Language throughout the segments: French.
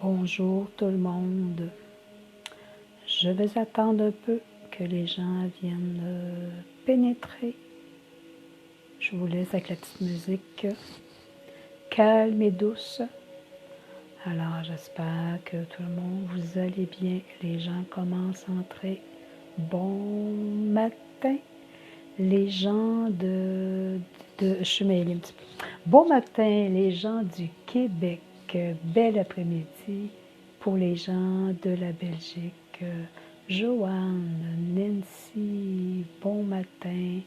Bonjour tout le monde. Je vais attendre un peu que les gens viennent pénétrer. Je vous laisse avec la petite musique calme et douce. Alors j'espère que tout le monde vous allez bien. Les gens commencent à entrer. Bon matin. Les gens je suis mêlée un petit peu. Bon matin, les gens du Québec. Bel après-midi pour les gens de la Belgique. Joanne, Nancy, bon matin.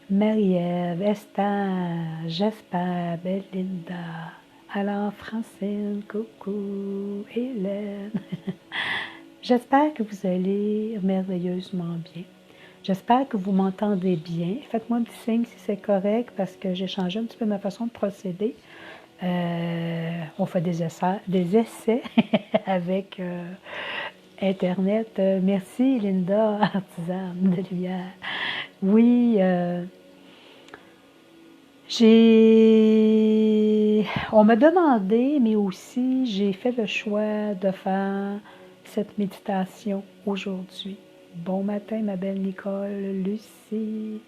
Marie-Ève, Esther, j'espère, Belinda. Alors, Francine, coucou, Hélène. J'espère que vous allez merveilleusement bien. J'espère que vous m'entendez bien. Faites-moi un petit signe si c'est correct parce que j'ai changé un petit peu ma façon de procéder. On fait des essais avec Internet. Merci Linda, artisane de lumière. Oui, on m'a demandé, mais aussi j'ai fait le choix de faire cette méditation aujourd'hui. Bon matin, ma belle Nicole, Lucie.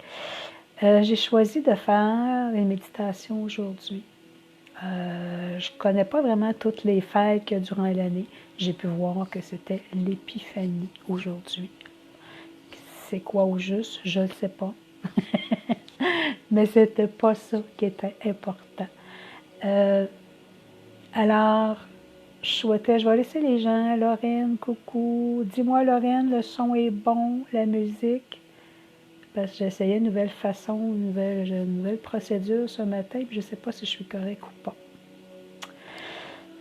J'ai choisi de faire une méditation aujourd'hui. Je ne connais pas vraiment toutes les fêtes qu'il y a durant l'année. J'ai pu voir que c'était l'épiphanie aujourd'hui. C'est quoi au juste? Je ne sais pas. Mais c'était pas ça qui était important. Alors, je vais laisser les gens. Lorraine, coucou. Dis-moi, Lorraine, le son est bon, la musique. Parce que j'ai essayé une nouvelle façon, une nouvelle procédure ce matin, puis je ne sais pas si je suis correcte ou pas.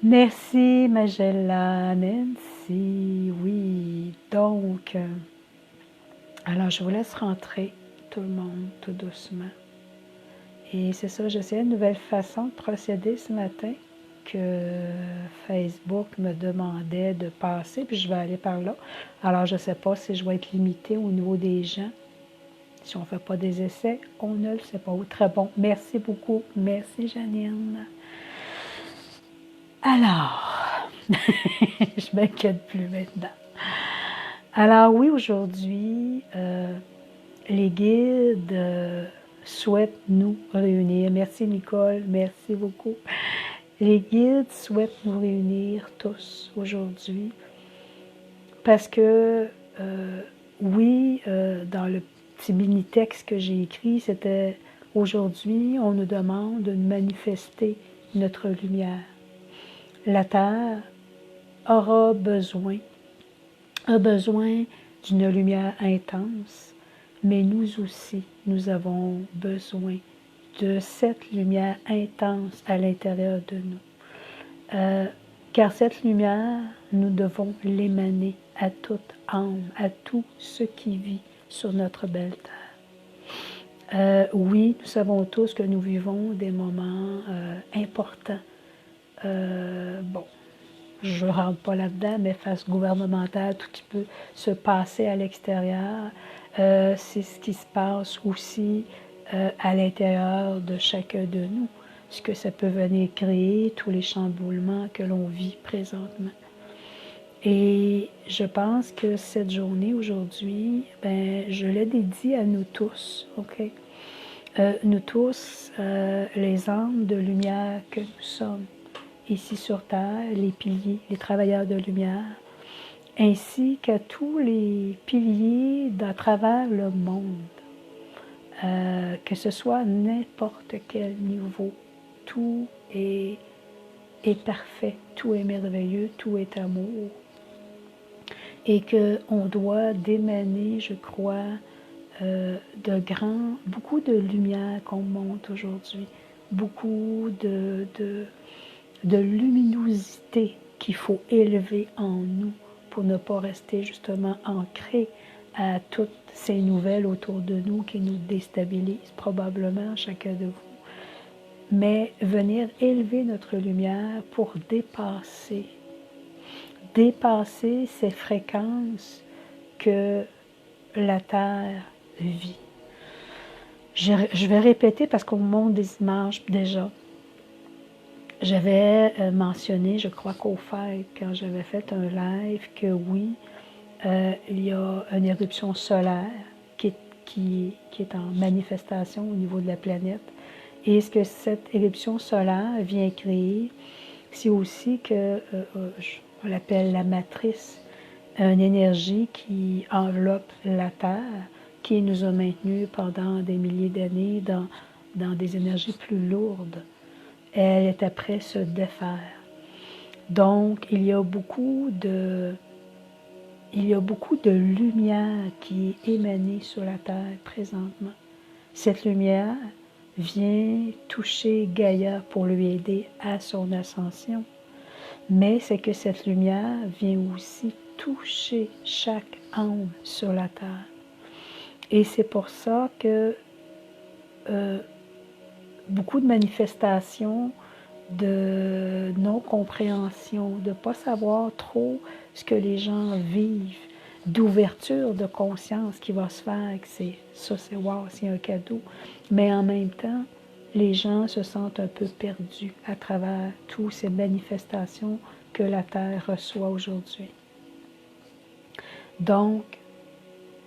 Merci, Magella, Nancy, oui. Donc, alors je vous laisse rentrer, tout le monde, tout doucement. Et c'est ça, j'essayais une nouvelle façon de procéder ce matin que Facebook me demandait de passer, puis je vais aller par là. Alors, je ne sais pas si je vais être limitée au niveau des gens. Si on ne fait pas des essais, on ne le sait pas. Très bon. Merci beaucoup. Merci, Janine. Alors, je ne m'inquiète plus maintenant. Alors oui, aujourd'hui, les guides souhaitent nous réunir. Merci Nicole, merci beaucoup. Les guides souhaitent nous réunir tous aujourd'hui parce que, oui, dans le petit mini-texte que j'ai écrit, c'était « Aujourd'hui, on nous demande de manifester notre lumière. La Terre a besoin d'une lumière intense, mais nous aussi, nous avons besoin de cette lumière intense à l'intérieur de nous. Car cette lumière, nous devons l'émaner à toute âme, à tout ce qui vit sur notre belle terre. Oui, nous savons tous que nous vivons des moments importants. Bon, je ne rentre pas là-dedans, mais face gouvernementale, tout qui peut se passer à l'extérieur, c'est ce qui se passe aussi à l'intérieur de chacun de nous, ce que ça peut venir créer, tous les chamboulements que l'on vit présentement. Et je pense que cette journée aujourd'hui, je la dédie à nous tous, OK? Nous tous, les âmes de lumière que nous sommes ici sur Terre, les piliers, les travailleurs de lumière, ainsi qu'à tous les piliers à travers le monde, que ce soit n'importe quel niveau, tout est parfait, tout est merveilleux, tout est amour, et qu'on doit démaner, je crois, beaucoup de lumière qu'on monte aujourd'hui, beaucoup de luminosité qu'il faut élever en nous pour ne pas rester justement ancré à toutes ces nouvelles autour de nous qui nous déstabilisent probablement chacun de vous. Mais venir élever notre lumière pour dépasser ces fréquences que la Terre vit. – Je vais répéter parce qu'on montre des images déjà. J'avais mentionné, je crois qu'au fait, quand j'avais fait un live, que oui, il y a une éruption solaire qui est en manifestation au niveau de la planète. Et ce que cette éruption solaire vient créer, c'est aussi que, on l'appelle la matrice, une énergie qui enveloppe la Terre, qui nous a maintenus pendant des milliers d'années dans des énergies plus lourdes. Elle est après se défaire. Donc, il y a beaucoup de lumière qui est émanée sur la Terre présentement. Cette lumière vient toucher Gaïa pour lui aider à son ascension. Mais c'est que cette lumière vient aussi toucher chaque âme sur la Terre. Et c'est pour ça que beaucoup de manifestations de non-compréhension, de ne pas savoir trop ce que les gens vivent, d'ouverture de conscience qui va se faire, ça c'est wow, c'est un cadeau. Mais en même temps, les gens se sentent un peu perdus à travers toutes ces manifestations que la Terre reçoit aujourd'hui. Donc,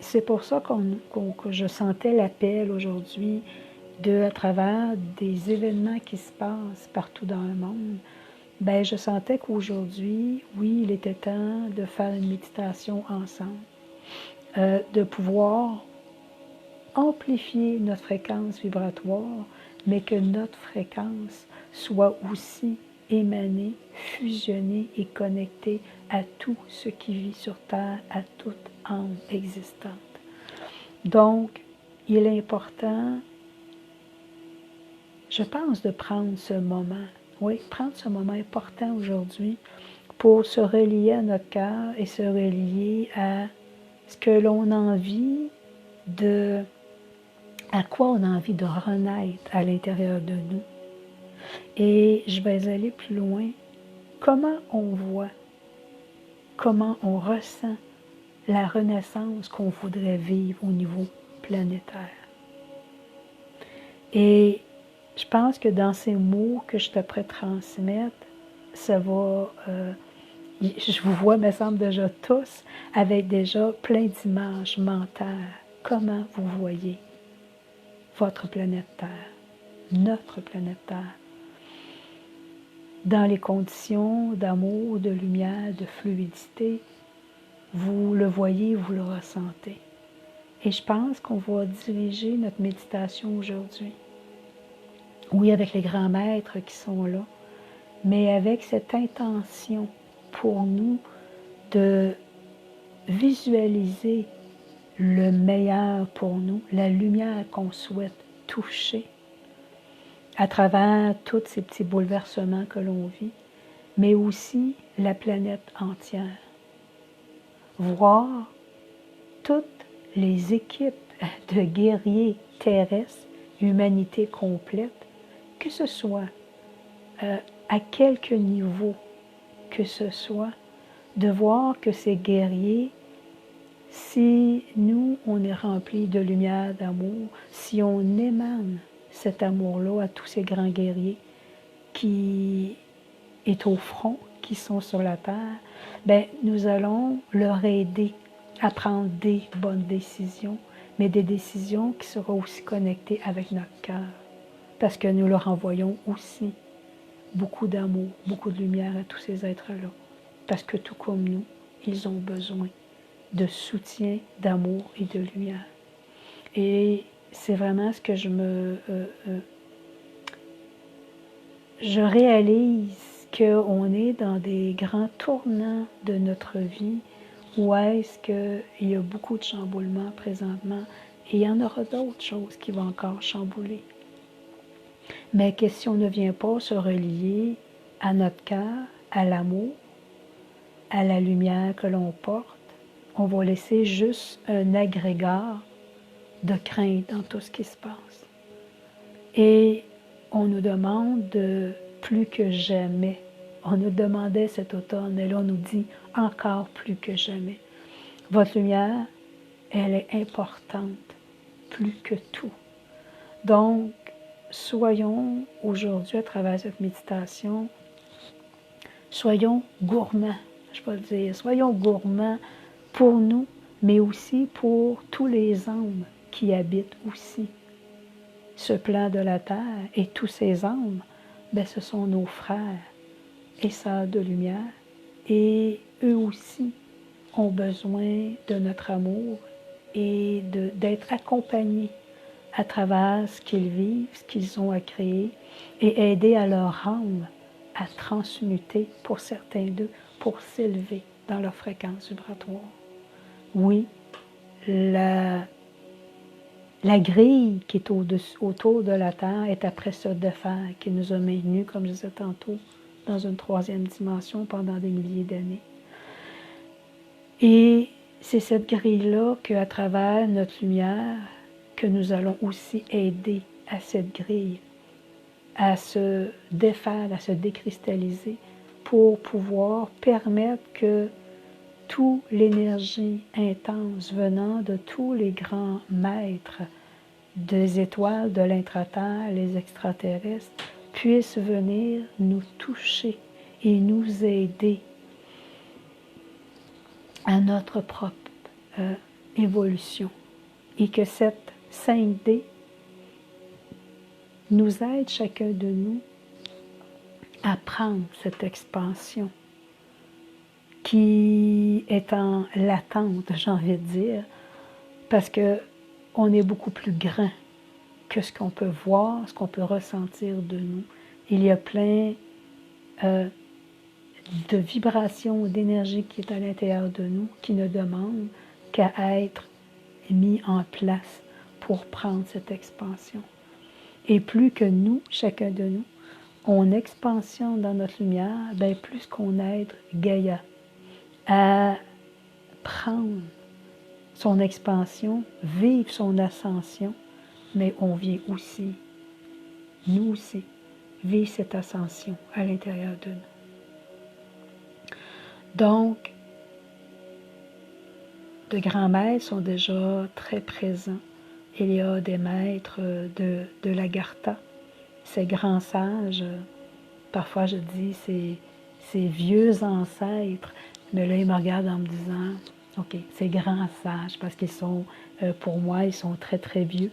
c'est pour ça que je sentais l'appel aujourd'hui à travers des événements qui se passent partout dans le monde. Ben, je sentais qu'aujourd'hui, oui, il était temps de faire une méditation ensemble, de pouvoir amplifier notre fréquence vibratoire, mais que notre fréquence soit aussi émanée, fusionnée et connectée à tout ce qui vit sur Terre, à toute âme existante. Donc, il est important, je pense, de prendre ce moment, oui, prendre ce moment important aujourd'hui pour se relier à notre cœur et se relier à ce que l'on a envie à quoi on a envie de renaître à l'intérieur de nous. Et je vais aller plus loin. Comment on voit, comment on ressent la renaissance qu'on voudrait vivre au niveau planétaire. Et je pense que dans ces mots que je te prête transmettre, ça va, je vous vois, me semble, déjà tous, avec déjà plein d'images mentales. Comment vous voyez votre planète Terre, notre planète Terre, dans les conditions d'amour, de lumière, de fluidité, vous le voyez, vous le ressentez. Et je pense qu'on va diriger notre méditation aujourd'hui. Oui, avec les grands maîtres qui sont là, mais avec cette intention pour nous de visualiser le meilleur pour nous, la lumière qu'on souhaite toucher à travers tous ces petits bouleversements que l'on vit, mais aussi la planète entière. Voir toutes les équipes de guerriers terrestres, humanité complète, que ce soit à quelque niveau que ce soit, de voir que ces guerriers, si nous, on est remplis de lumière, d'amour, si on émane cet amour-là à tous ces grands guerriers qui est au front, qui sont sur la terre, ben, nous allons leur aider à prendre des bonnes décisions, mais des décisions qui seront aussi connectées avec notre cœur, parce que nous leur envoyons aussi beaucoup d'amour, beaucoup de lumière à tous ces êtres-là, parce que tout comme nous, ils ont besoin de soutien, d'amour et de lumière. Et c'est vraiment ce que je réalise qu'on est dans des grands tournants de notre vie où est-ce qu'il y a beaucoup de chamboulements présentement et il y en aura d'autres choses qui vont encore chambouler. Mais que si on ne vient pas se relier à notre cœur, à l'amour, à la lumière que l'on porte, on va laisser juste un agrégat de crainte dans tout ce qui se passe. Et on nous demande de plus que jamais. On nous demandait cet automne, et là on nous dit encore plus que jamais. Votre lumière, elle est importante, plus que tout. Donc, soyons aujourd'hui, à travers cette méditation, soyons gourmands, je peux le dire, soyons gourmands pour nous, mais aussi pour tous les âmes qui habitent aussi ce plan de la terre. Et tous ces âmes, bien, ce sont nos frères et sœurs de lumière. Et eux aussi ont besoin de notre amour et d'être accompagnés à travers ce qu'ils vivent, ce qu'ils ont à créer, et aider à leur âme à transmuter pour certains d'eux, pour s'élever dans leur fréquence vibratoire. Oui, la grille qui est autour de la Terre est après ce défaire qui nous a maintenus, comme je disais tantôt, dans une troisième dimension pendant des milliers d'années. Et c'est cette grille-là qu'à travers notre lumière, que nous allons aussi aider à cette grille à se défaire, à se décristalliser pour pouvoir permettre que toute l'énergie intense venant de tous les grands maîtres des étoiles, de l'intraterre, les extraterrestres, puisse venir nous toucher et nous aider à notre propre évolution. Et que cette 5D nous aide chacun de nous à prendre cette expansion qui est en latente, j'ai envie de dire, parce qu'on est beaucoup plus grand que ce qu'on peut voir, ce qu'on peut ressentir de nous. Il y a plein de vibrations, d'énergie qui est à l'intérieur de nous, qui ne demandent qu'à être mis en place pour prendre cette expansion. Et plus que nous, chacun de nous, on expansion dans notre lumière, bien plus qu'on aide Gaïa à prendre son expansion, vivre son ascension, mais on vient aussi, nous aussi, vivre cette ascension à l'intérieur de nous. Donc, de grands maîtres sont déjà très présents. Il y a des maîtres de l'Agartha, ces grands sages, parfois je dis ces vieux ancêtres, mais là ils me regardent en me disant, ok, ces grands sages, parce qu'ils sont, pour moi, ils sont très très vieux,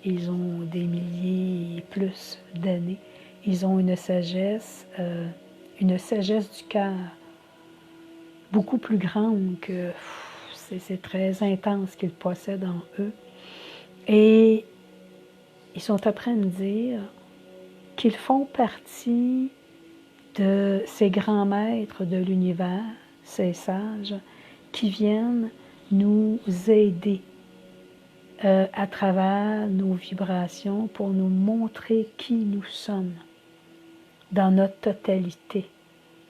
ils ont des milliers et plus d'années, ils ont une sagesse du cœur beaucoup plus grande que c'est très intense qu'ils possèdent en eux. Et ils sont après à me dire qu'ils font partie de ces grands maîtres de l'univers, ces sages, qui viennent nous aider à travers nos vibrations pour nous montrer qui nous sommes dans notre totalité,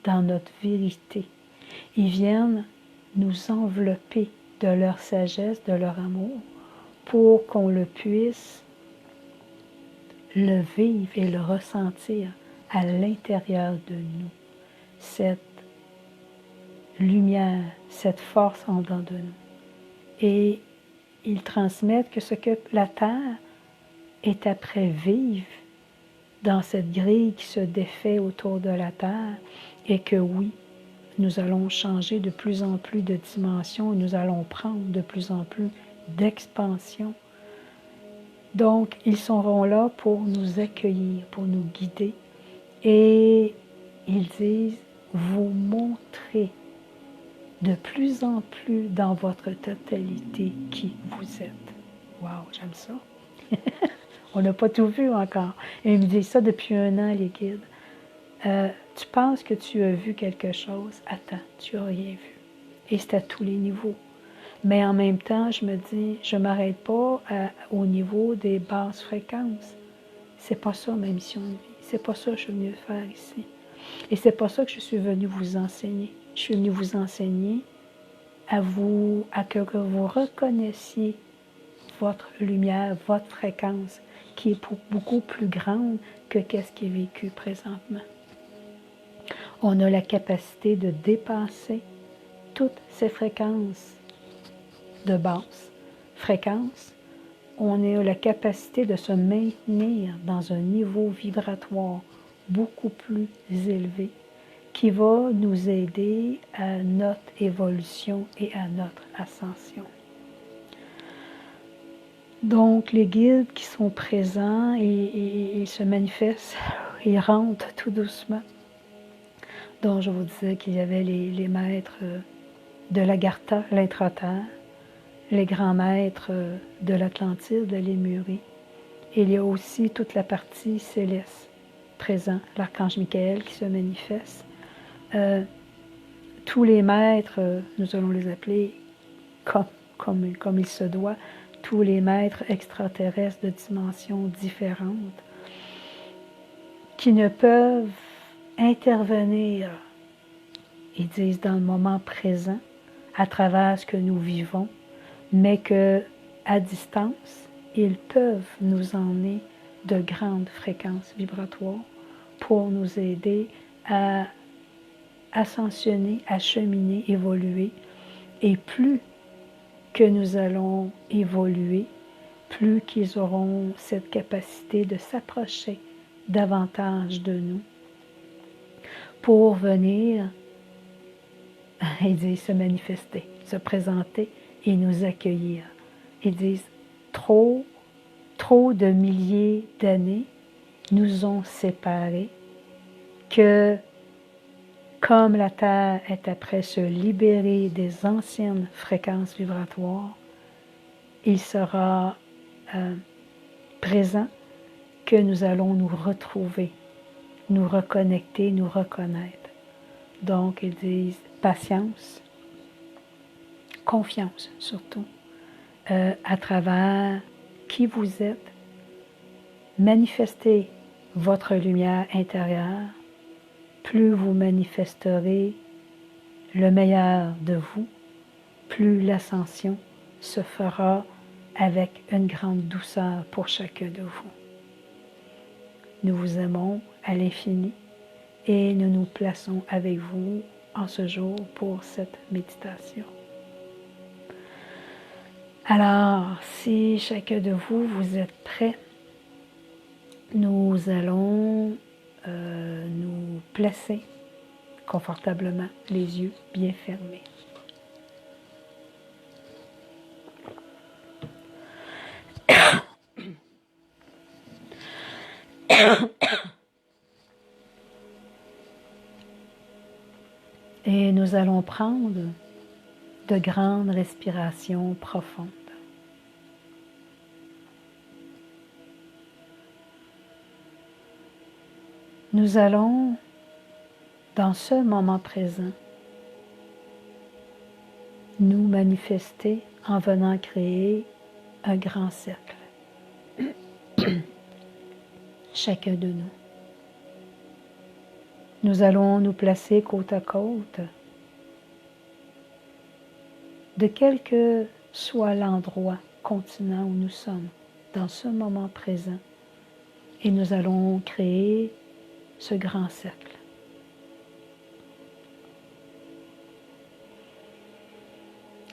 dans notre vérité. Ils viennent nous envelopper de leur sagesse, de leur amour, pour qu'on le puisse le vivre et le ressentir à l'intérieur de nous. Cette lumière, cette force en dedans de nous. Et ils transmettent que ce que la Terre est après vivre dans cette grille qui se défait autour de la Terre, et que oui, nous allons changer de plus en plus de dimensions, nous allons prendre de plus en plus d'expansion. Donc, ils seront là pour nous accueillir, pour nous guider. Et ils disent, vous montrer de plus en plus dans votre totalité qui vous êtes. Wow, j'aime ça. On n'a pas tout vu encore. Et ils me disent ça depuis 1 an, les guides. Tu penses que tu as vu quelque chose? Attends, tu n'as rien vu. Et c'est à tous les niveaux. Mais en même temps, je me dis, je ne m'arrête pas au niveau des basses fréquences. C'est pas ça ma mission de vie. C'est pas ça que je suis venue faire ici. Et c'est pas ça que je suis venue vous enseigner. Je suis venue vous enseigner à que vous reconnaissiez votre lumière, votre fréquence, qui est beaucoup plus grande que ce qui est vécu présentement. On a la capacité de dépasser toutes ces fréquences de basse fréquence on a la capacité de se maintenir dans un niveau vibratoire beaucoup plus élevé qui va nous aider à notre évolution et à notre ascension. Donc, les guides qui sont présents, ils se manifestent, ils rentrent tout doucement. Donc, je vous disais qu'il y avait les maîtres de l'Agartha, l'intraterre, les grands maîtres de l'Atlantide, de Lémurie. Et il y a aussi toute la partie céleste présent, l'archange Michael qui se manifeste. Tous les maîtres, nous allons les appeler comme il se doit, tous les maîtres extraterrestres de dimensions différentes qui ne peuvent intervenir, ils disent, dans le moment présent, à travers ce que nous vivons, mais que à distance, ils peuvent nous emmener de grandes fréquences vibratoires pour nous aider à ascensionner, à cheminer, évoluer. Et plus que nous allons évoluer, plus qu'ils auront cette capacité de s'approcher davantage de nous pour venir, ils disent, se manifester, se présenter et nous accueillir. Ils disent, trop de milliers d'années nous ont séparés que, comme la Terre est après se libérer des anciennes fréquences vibratoires, il sera présent que nous allons nous retrouver, nous reconnecter, nous reconnaître. Donc, ils disent patience, confiance surtout, à travers qui vous êtes, manifestez votre lumière intérieure, plus vous manifesterez le meilleur de vous, plus l'ascension se fera avec une grande douceur pour chacun de vous. Nous vous aimons à l'infini et nous nous plaçons avec vous en ce jour pour cette méditation. Alors, si chacun de vous, vous êtes prêts, nous allons nous placer confortablement, les yeux bien fermés. Et nous allons prendre de grandes respirations profondes. Nous allons, dans ce moment présent, nous manifester en venant créer un grand cercle. Chacun de nous. Nous allons nous placer côte à côte, de quel que soit l'endroit, continent où nous sommes, dans ce moment présent, et nous allons créer ce grand cercle.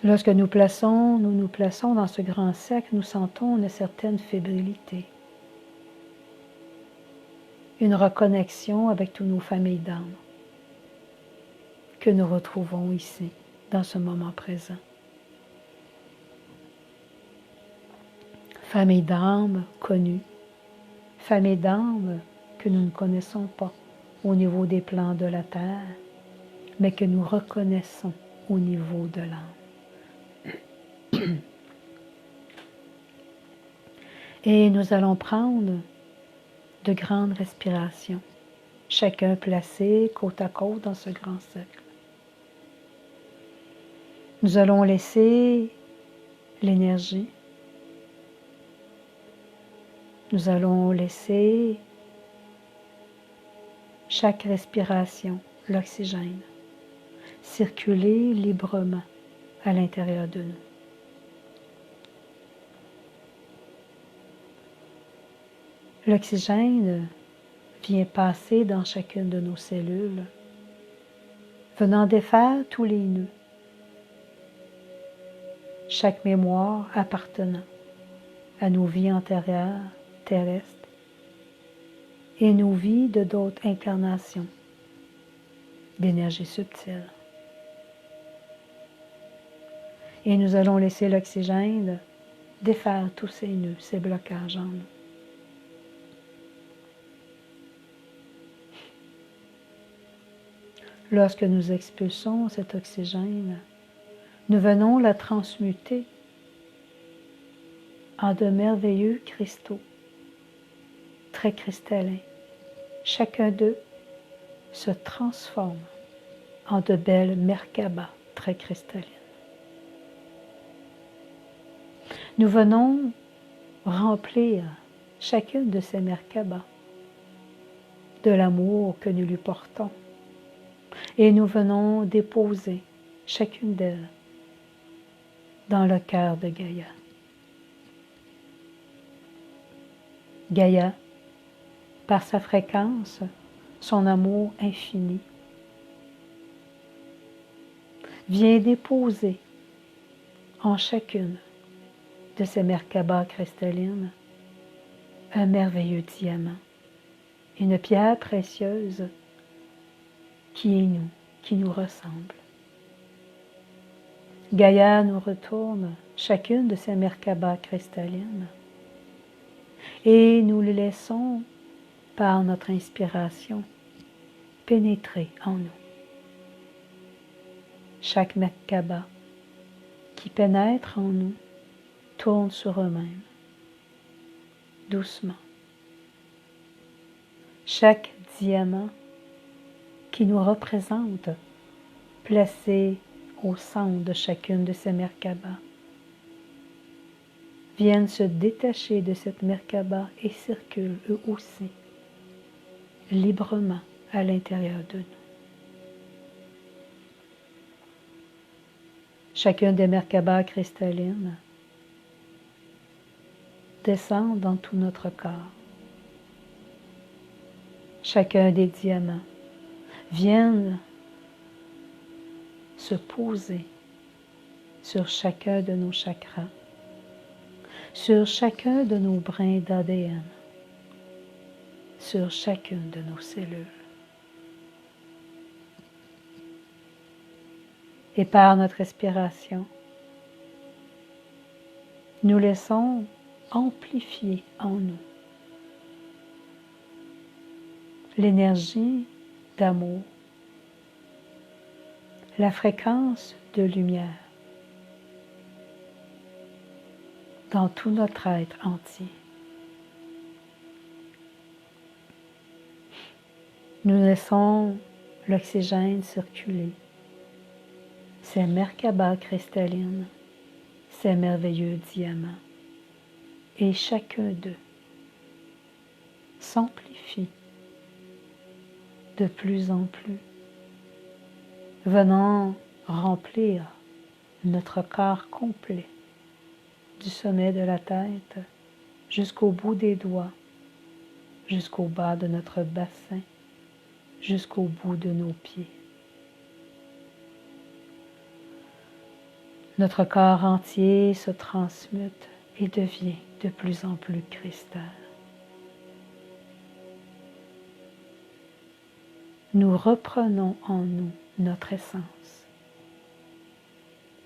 Lorsque nous nous plaçons dans ce grand cercle, nous sentons une certaine fébrilité, une reconnexion avec toutes nos familles d'âmes que nous retrouvons ici, dans ce moment présent. Familles d'âmes connues, familles d'âmes que nous ne connaissons pas au niveau des plans de la Terre, mais que nous reconnaissons au niveau de l'âme. Et nous allons prendre de grandes respirations, chacun placé côte à côte dans ce grand cercle. Nous allons laisser l'énergie, nous allons laisser chaque respiration, l'oxygène, circuler librement à l'intérieur de nous. L'oxygène vient passer dans chacune de nos cellules, venant défaire tous les nœuds, chaque mémoire appartenant à nos vies antérieures, terrestres, et nos vies de d'autres incarnations d'énergie subtile. Et nous allons laisser l'oxygène défaire tous ces nœuds, ces blocages en nous. Lorsque nous expulsons cet oxygène, nous venons la transmuter en de merveilleux cristaux, très cristallins. Chacun d'eux se transforme en de belles Merkabas très cristallines. Nous venons remplir chacune de ces Merkabas de l'amour que nous lui portons et nous venons déposer chacune d'elles dans le cœur de Gaïa. Gaïa, par sa fréquence, son amour infini, vient déposer en chacune de ces Merkabas cristallines un merveilleux diamant, une pierre précieuse qui est nous, qui nous ressemble. Gaïa nous retourne chacune de ces Merkabas cristallines et nous les laissons, par notre inspiration, pénétrer en nous. Chaque Merkaba qui pénètre en nous tourne sur eux-mêmes, doucement. Chaque diamant qui nous représente, placé au centre de chacune de ces Merkabas, viennent se détacher de cette Merkaba et circulent eux aussi librement à l'intérieur de nous. Chacun des Merkabas cristallines descend dans tout notre corps. Chacun des diamants viennent se poser sur chacun de nos chakras, sur chacun de nos brins d'ADN, sur chacune de nos cellules. Et par notre respiration, nous laissons amplifier en nous l'énergie d'amour, la fréquence de lumière dans tout notre être entier. Nous laissons l'oxygène circuler, ces Merkabas cristallines, ces merveilleux diamants, et chacun d'eux s'amplifie de plus en plus, venant remplir notre corps complet, du sommet de la tête jusqu'au bout des doigts, jusqu'au bas de notre bassin, jusqu'au bout de nos pieds. Notre corps entier se transmute et devient de plus en plus cristal. Nous reprenons en nous notre essence.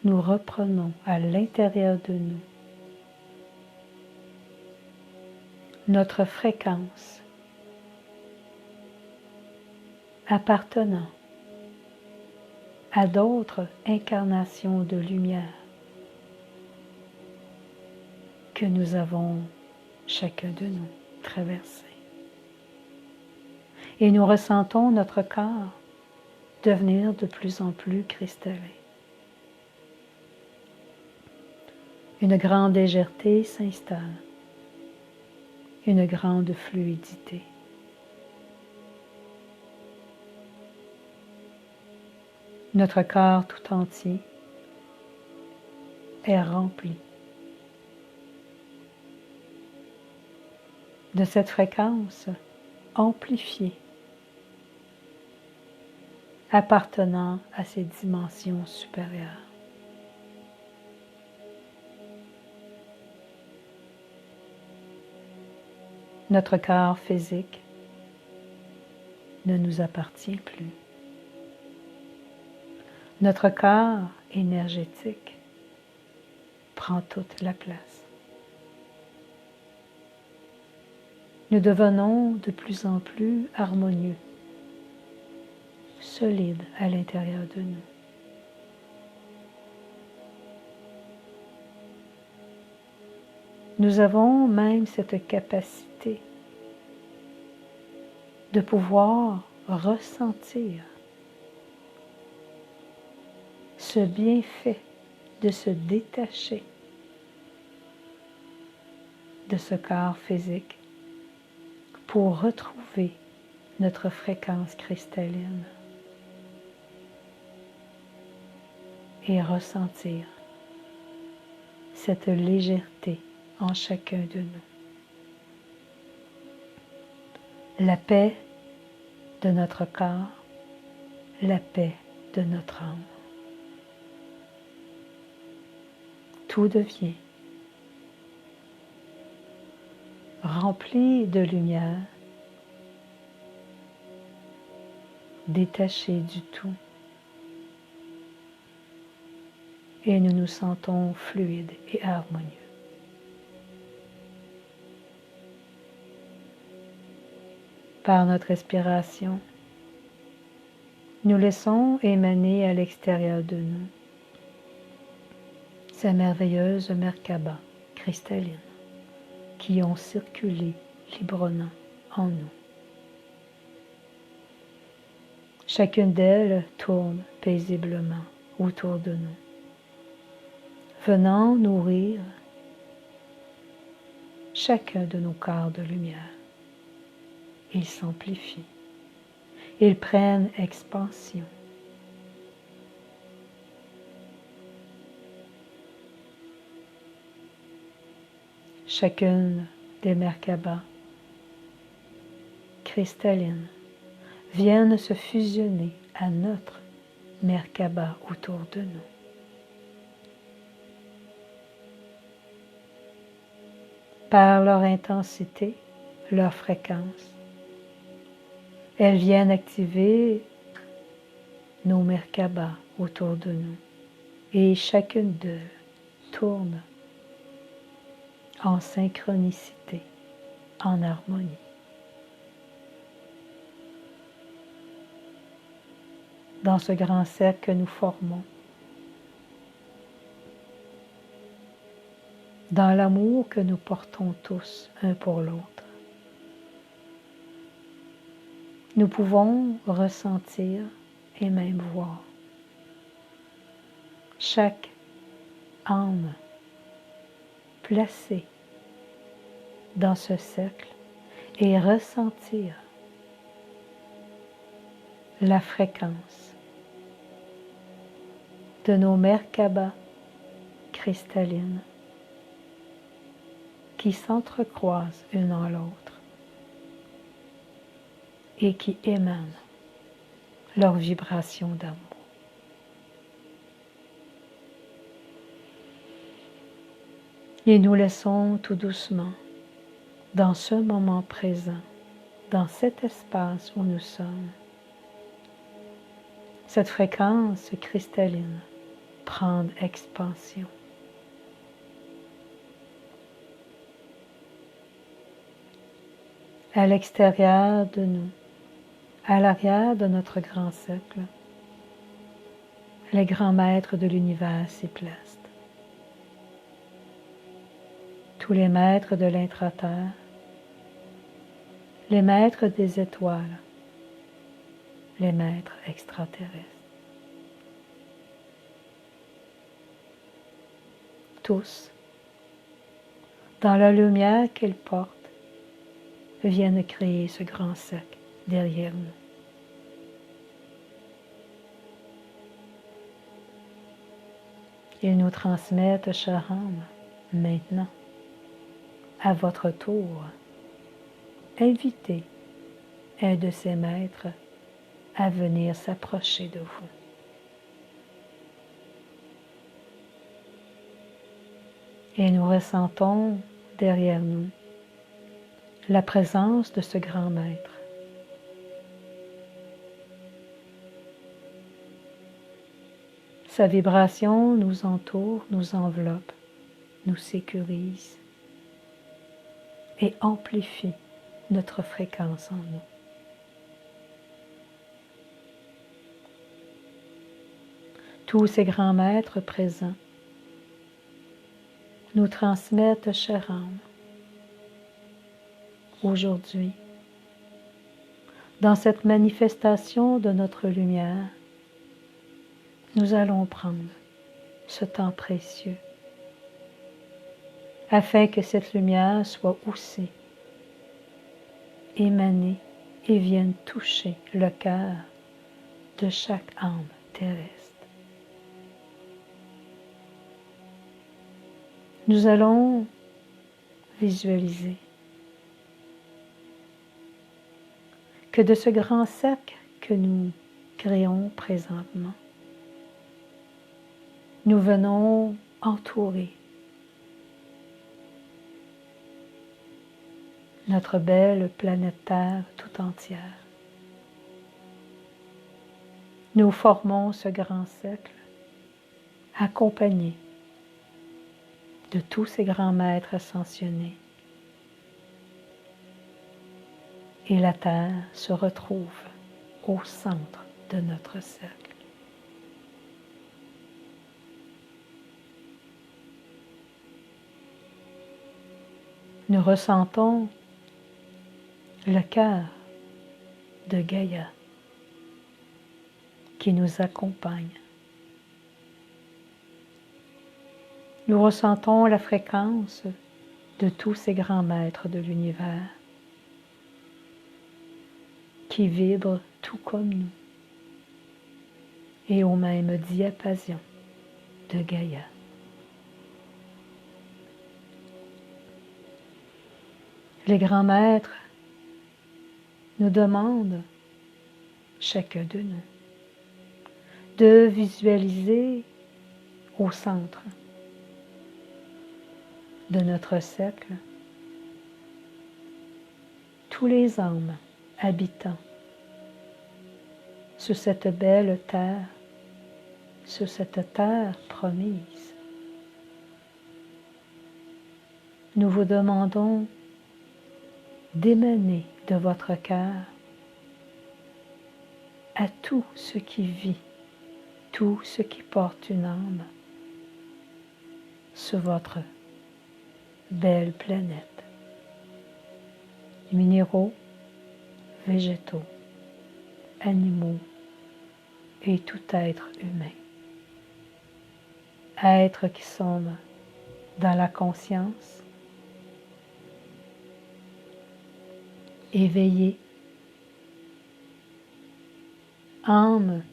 Nous reprenons à l'intérieur de nous notre fréquence appartenant à d'autres incarnations de lumière que nous avons chacun de nous traversées. Et nous ressentons notre corps devenir de plus en plus cristallin. Une grande légèreté s'installe, une grande fluidité. Notre corps tout entier est rempli de cette fréquence amplifiée appartenant à ces dimensions supérieures. Notre corps physique ne nous appartient plus. Notre corps énergétique prend toute la place. Nous devenons de plus en plus harmonieux, solides à l'intérieur de nous. Nous avons même cette capacité de pouvoir ressentir ce bienfait de se détacher de ce corps physique pour retrouver notre fréquence cristalline et ressentir cette légèreté en chacun de nous. La paix de notre corps, la paix de notre âme. Tout devient rempli de lumière, détaché du tout, et nous nous sentons fluides et harmonieux. Par notre respiration, nous laissons émaner à l'extérieur de nous ces merveilleuses Merkaba cristallines qui ont circulé librement en nous. Chacune d'elles tourne paisiblement autour de nous, venant nourrir chacun de nos corps de lumière. Ils s'amplifient, ils prennent expansion. Chacune des Merkabas cristallines viennent se fusionner à notre Merkaba autour de nous. Par leur intensité, leur fréquence, elles viennent activer nos Merkabas autour de nous et chacune d'eux tourne en synchronicité, en harmonie. Dans ce grand cercle que nous formons, dans l'amour que nous portons tous un pour l'autre, nous pouvons ressentir et même voir chaque âme placée dans ce cercle et ressentir la fréquence de nos Merkabas cristallines qui s'entrecroisent une en l'autre et qui émanent leur vibration d'amour. Et nous laissons tout doucement, dans ce moment présent, dans cet espace où nous sommes, cette fréquence cristalline prendre expansion. À l'extérieur de nous, à l'arrière de notre grand cercle, les grands maîtres de l'univers s'y placent. Tous les maîtres de l'intra-terre, les maîtres des étoiles, les maîtres extraterrestres. Tous, dans la lumière qu'ils portent, viennent créer ce grand cercle derrière nous. Ils nous transmettent, chère âme, maintenant, à votre tour, invitez un de ces maîtres à venir s'approcher de vous. Et nous ressentons derrière nous la présence de ce grand maître. Sa vibration nous entoure, nous enveloppe, nous sécurise et amplifie notre fréquence en nous. Tous ces grands maîtres présents nous transmettent, chère âme, aujourd'hui, dans cette manifestation de notre lumière, nous allons prendre ce temps précieux afin que cette lumière soit aussi émanée et vienne toucher le cœur de chaque âme terrestre. Nous allons visualiser que de ce grand cercle que nous créons présentement, nous venons entourer notre belle planète Terre tout entière. Nous formons ce grand cercle accompagné de tous ces grands maîtres ascensionnés. Et la Terre se retrouve au centre de notre cercle. Nous ressentons le cœur de Gaïa qui nous accompagne. Nous ressentons la fréquence de tous ces grands maîtres de l'univers qui vibrent tout comme nous et au même diapason de Gaïa. Les grands maîtres nous demandent, chacun de nous, de visualiser au centre de notre cercle tous les âmes habitant sur cette belle terre, sur cette terre promise. Nous vous demandons d'émaner de votre cœur à tout ce qui vit, tout ce qui porte une âme sur votre belle planète. Minéraux, végétaux, animaux et tout être humain. Êtres qui sont dans la conscience, éveillés, âmes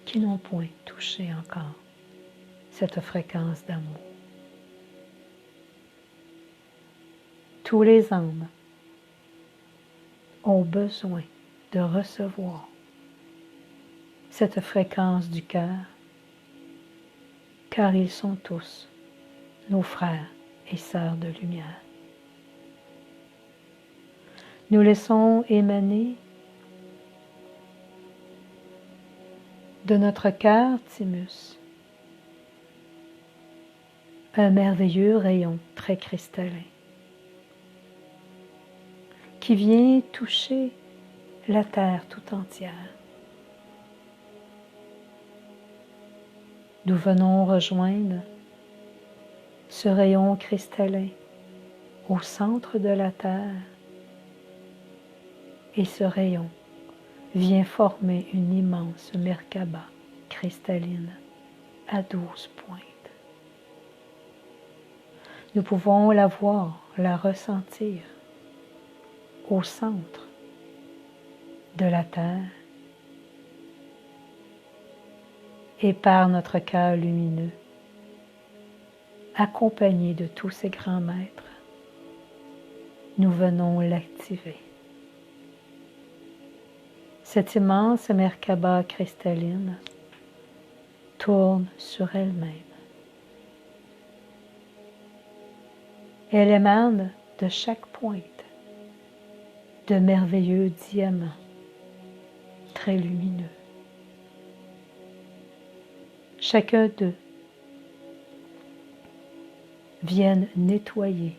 qui n'ont point touché encore cette fréquence d'amour. Tous les âmes ont besoin de recevoir cette fréquence du cœur, car ils sont tous nos frères et sœurs de lumière. Nous laissons émaner de notre cœur thymus un merveilleux rayon très cristallin qui vient toucher la terre tout entière. Nous venons rejoindre ce rayon cristallin au centre de la terre et ce rayon vient former une immense Merkaba cristalline à 12 pointes. Nous pouvons la voir, la ressentir au centre de la terre et par notre cœur lumineux, accompagné de tous ces grands maîtres, nous venons l'activer. Cette immense Merkaba cristalline tourne sur elle-même. Elle émane de chaque pointe de merveilleux diamants très lumineux. Chacun d'eux viennent nettoyer,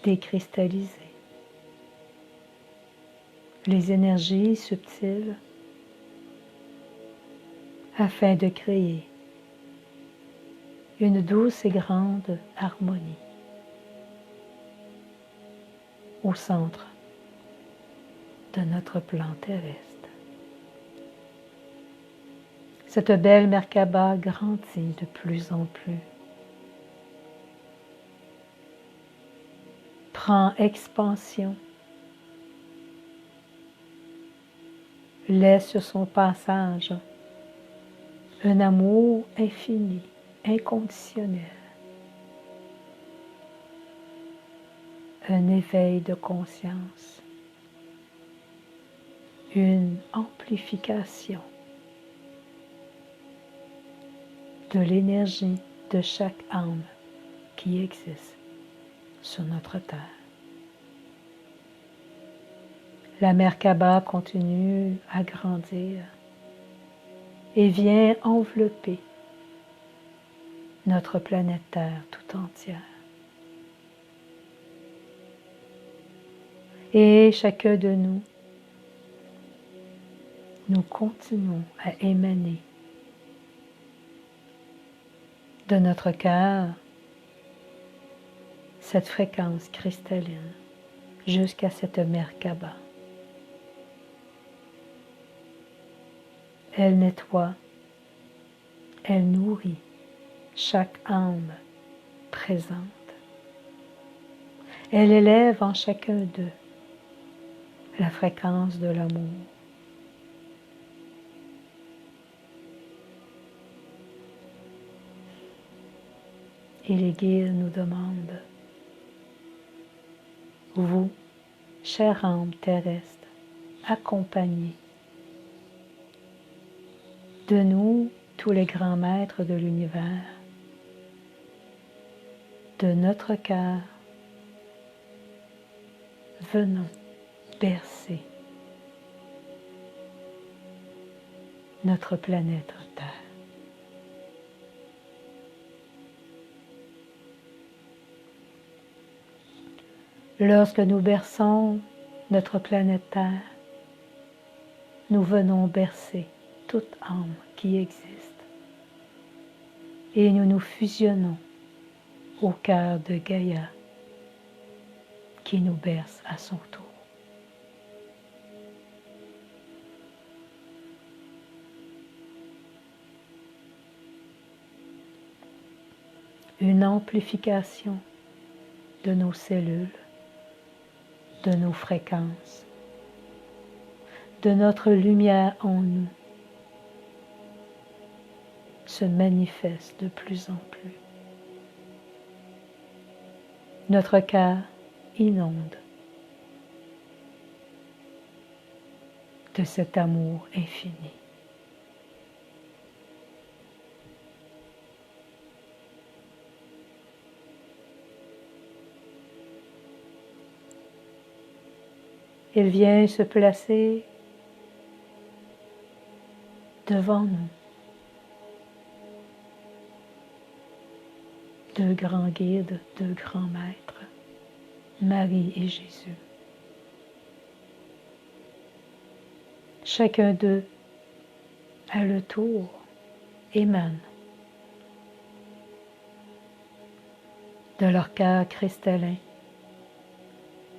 décristalliser les énergies subtiles afin de créer une douce et grande harmonie au centre de notre plan terrestre. Cette belle Merkaba grandit de plus en plus, prend expansion, laisse sur son passage un amour infini, inconditionnel, un éveil de conscience, une amplification de l'énergie de chaque âme qui existe sur notre terre. La Merkaba continue à grandir et vient envelopper notre planète Terre tout entière. Et chacun de nous, nous continuons à émaner de notre cœur cette fréquence cristalline jusqu'à cette Merkaba. Elle nettoie, elle nourrit chaque âme présente. Elle élève en chacun d'eux la fréquence de l'amour. Et les guides nous demandent, vous, chère âme terrestre, accompagnez de nous tous les grands maîtres de l'univers, de notre cœur, venons bercer notre planète Terre. Lorsque nous berçons notre planète Terre, nous venons bercer toute âme qui existe et nous nous fusionnons au cœur de Gaïa qui nous berce à son tour. Une amplification de nos cellules, de nos fréquences, de notre lumière en nous se manifeste de plus en plus. Notre cœur inonde de cet amour infini. Il vient se placer devant nous. Deux grands guides, deux grands maîtres, Marie et Jésus. Chacun d'eux, à leur tour, émane de leur cœur cristallin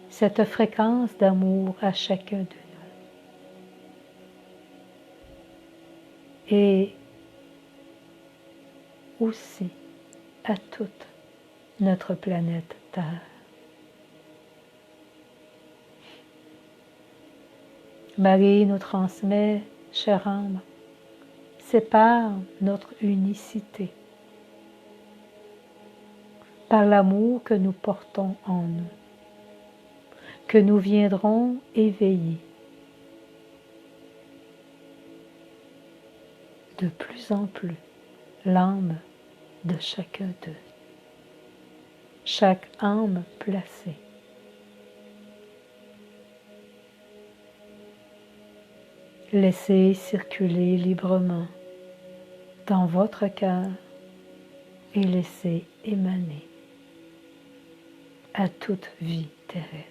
cette fréquence d'amour à chacun de nous. Et aussi à toute notre planète Terre. Marie nous transmet, chère âme, sépare notre unicité par l'amour que nous portons en nous, que nous viendrons éveiller de plus en plus l'âme de chacun d'eux. chaque âme placée. Laissez circuler librement dans votre cœur et laissez émaner à toute vie terrestre.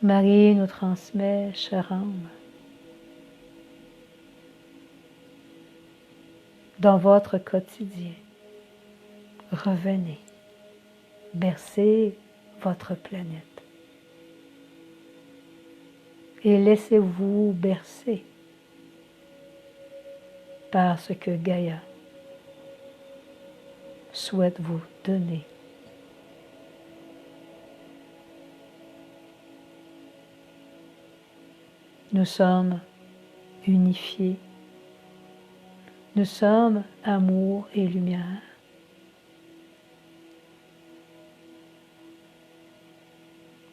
Marie nous transmet, chère âme, dans votre quotidien, revenez, bercez votre planète et laissez-vous bercer par ce que Gaïa souhaite vous donner. Nous sommes unifiés, nous sommes amour et lumière.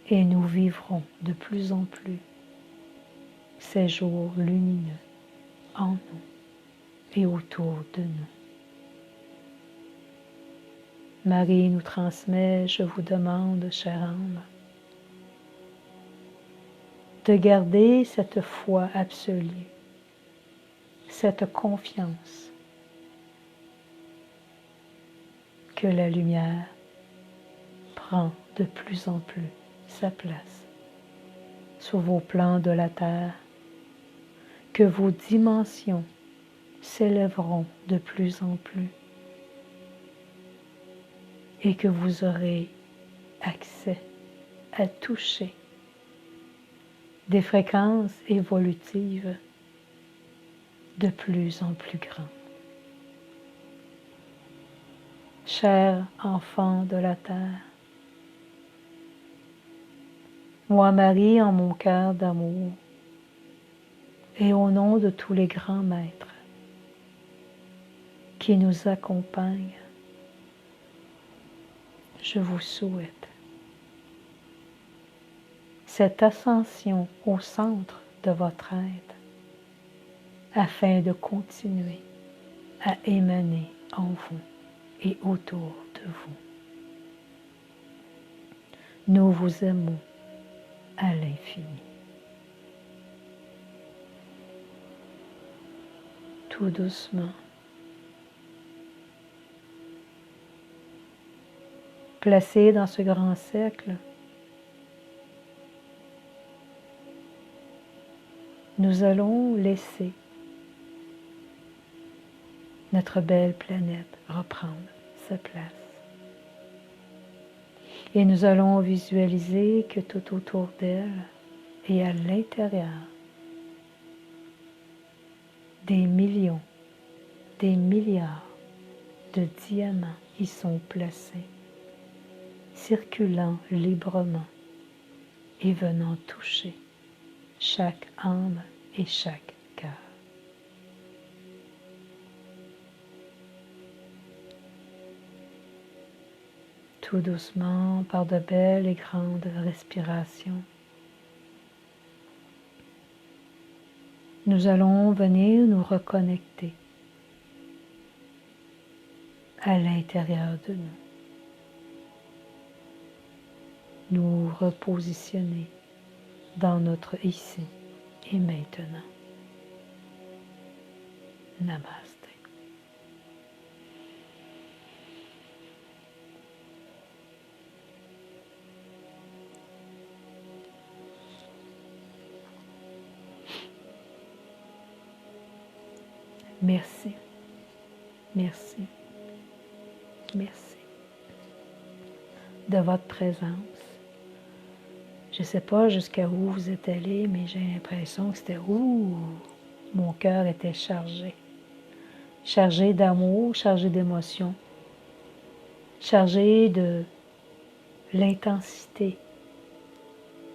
Et nous vivrons de plus en plus ces jours lumineux en nous et autour de nous. Marie nous transmet, je vous demande, chère âme, de garder cette foi absolue, cette confiance que la lumière prend de plus en plus sa place sur vos plans de la terre, que vos dimensions s'élèveront de plus en plus et que vous aurez accès à toucher des fréquences évolutives de plus en plus grandes. Chers enfants de la terre, moi Marie en mon cœur d'amour et au nom de tous les grands maîtres qui nous accompagnent, je vous souhaite cette ascension au centre de votre être afin de continuer à émaner en vous et autour de vous. Nous vous aimons à l'infini. Tout doucement, placé dans ce grand cercle, nous allons laisser notre belle planète reprendre sa place. Et nous allons visualiser que tout autour d'elle et à l'intérieur, des millions, des milliards de diamants y sont placés, circulant librement et venant toucher chaque âme et chaque cœur. Tout doucement, par de belles et grandes respirations, nous allons venir nous reconnecter à l'intérieur de nous, nous repositionner dans notre ici et maintenant. Namaste. Merci, merci, merci de votre présence. Je ne sais pas jusqu'à où vous êtes allé, mais j'ai l'impression que c'était mon cœur était chargé. Chargé d'amour, chargé d'émotion, chargé de l'intensité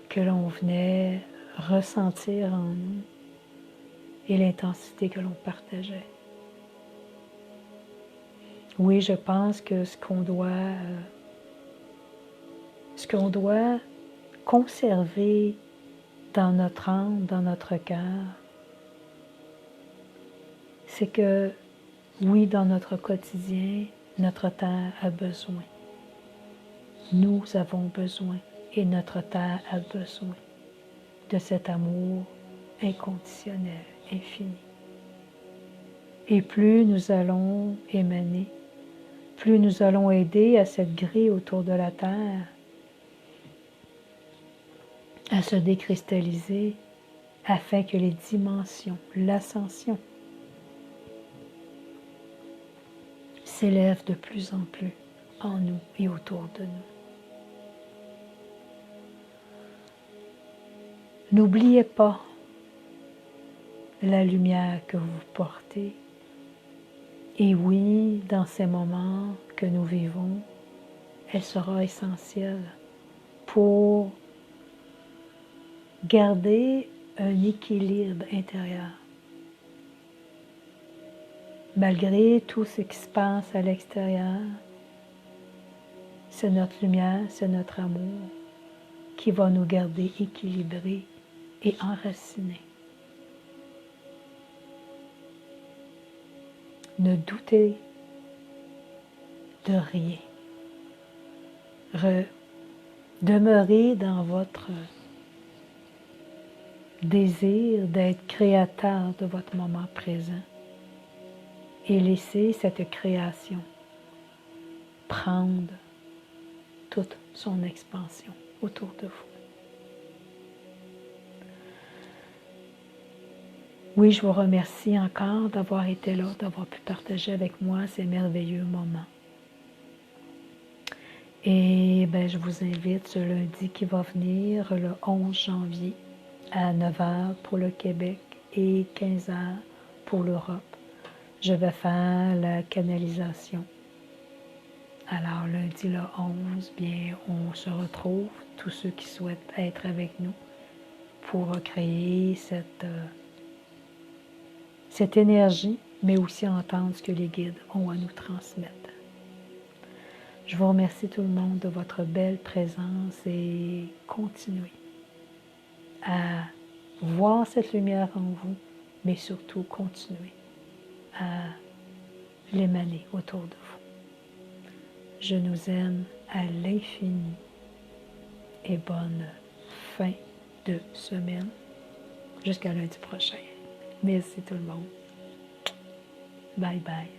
que l'on venait ressentir en nous et l'intensité que l'on partageait. Oui, je pense que ce qu'on doit conserver dans notre âme, dans notre cœur, c'est que, oui, dans notre quotidien, notre terre a besoin. Nous avons besoin et notre terre a besoin de cet amour inconditionnel, infini. Et plus nous allons émaner, plus nous allons aider à cette grille autour de la terre à se décristalliser afin que les dimensions, l'ascension, s'élèvent de plus en plus en nous et autour de nous. N'oubliez pas la lumière que vous portez. Et oui, dans ces moments que nous vivons, elle sera essentielle pour garder un équilibre intérieur. Malgré tout ce qui se passe à l'extérieur, c'est notre lumière, c'est notre amour qui va nous garder équilibrés et enracinés. Ne doutez de rien. Demeurez dans votre désir d'être créateur de votre moment présent et laissez cette création prendre toute son expansion autour de vous. Oui, je vous remercie encore d'avoir été là, d'avoir pu partager avec moi ces merveilleux moments. Et je vous invite ce lundi qui va venir, le 11 janvier, à 9 h pour le Québec et 15 h pour l'Europe. Je vais faire la canalisation. Alors, lundi le 11, on se retrouve, tous ceux qui souhaitent être avec nous, pour créer cette énergie, mais aussi entendre ce que les guides ont à nous transmettre. Je vous remercie tout le monde de votre belle présence et continuez à voir cette lumière en vous, mais surtout continuez à l'émaner autour de vous. Je nous aime à l'infini et bonne fin de semaine jusqu'à lundi prochain. Merci tout le monde. Bye bye.